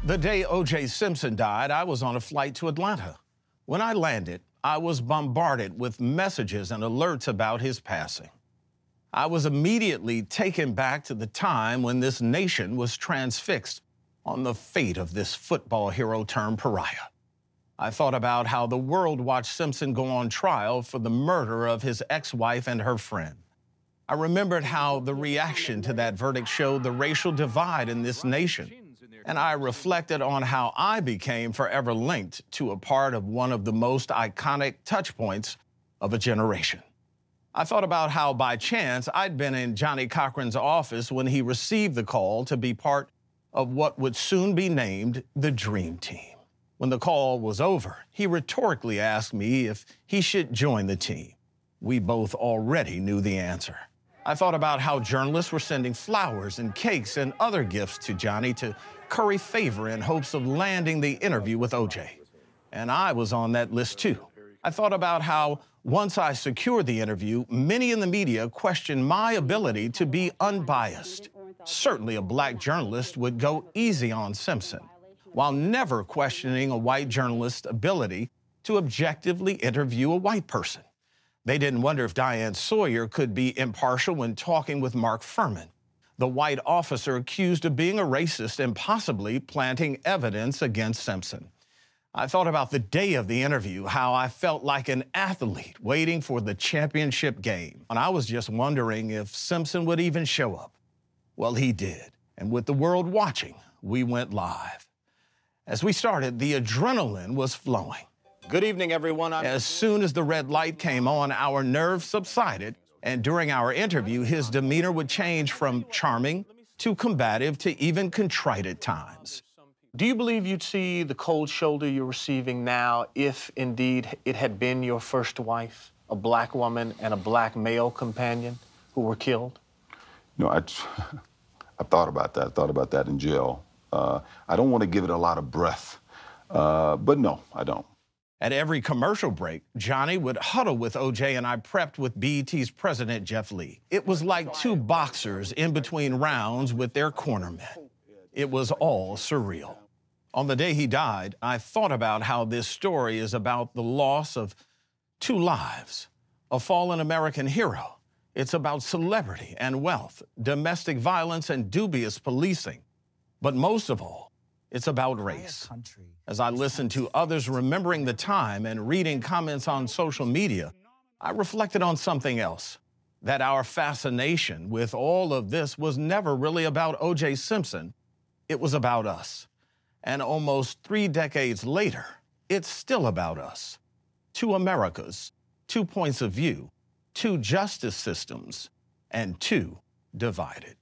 The day OJ Simpson died, I was on a flight to Atlanta. When I landed, I was bombarded with messages and alerts about his passing. I was immediately taken back to the time when this nation was transfixed on the fate of this football hero turned pariah. I thought about how the world watched Simpson go on trial for the murder of his ex-wife and her friend. I remembered how the reaction to that verdict showed the racial divide in this nation. And I reflected on how I became forever linked to a part of one of the most iconic touchpoints of a generation. I thought about how, by chance, I'd been in Johnnie Cochran's office when he received the call to be part of what would soon be named the Dream Team. When the call was over, he rhetorically asked me if he should join the team. We both already knew the answer. I thought about how journalists were sending flowers and cakes and other gifts to Johnnie to curry favor in hopes of landing the interview with OJ. And I was on that list too. I thought about how once I secured the interview, many in the media questioned my ability to be unbiased. Certainly a black journalist would go easy on Simpson, while never questioning a white journalist's ability to objectively interview a white person. They didn't wonder if Diane Sawyer could be impartial when talking with Mark Furman, the white officer accused of being a racist and possibly planting evidence against Simpson. I thought about the day of the interview, how I felt like an athlete waiting for the championship game. And I was just wondering if Simpson would even show up. Well, he did. And with the world watching, we went live. As we started, the adrenaline was flowing. Good evening, everyone. As soon as the red light came on, our nerves subsided. And during our interview, his demeanor would change from charming to combative to even contrite at times. Do you believe you'd see the cold shoulder you're receiving now if indeed it had been your first wife, a black woman and a black male companion who were killed? You know, I thought about that. I thought about that in jail. I don't want to give it a lot of breath, but no, I don't. At every commercial break, Johnnie would huddle with OJ and I prepped with BET's president, Jeff Lee. It was like two boxers in between rounds with their cornermen. It was all surreal. On the day he died, I thought about how this story is about the loss of two lives, a fallen American hero. It's about celebrity and wealth, domestic violence and dubious policing. But most of all, it's about race. As I listened to others remembering the time and reading comments on social media, I reflected on something else, that our fascination with all of this was never really about OJ Simpson. It was about us. And almost 3 decades later, it's still about us. Two Americas, 2 points of view, 2 justice systems, and 2 divided.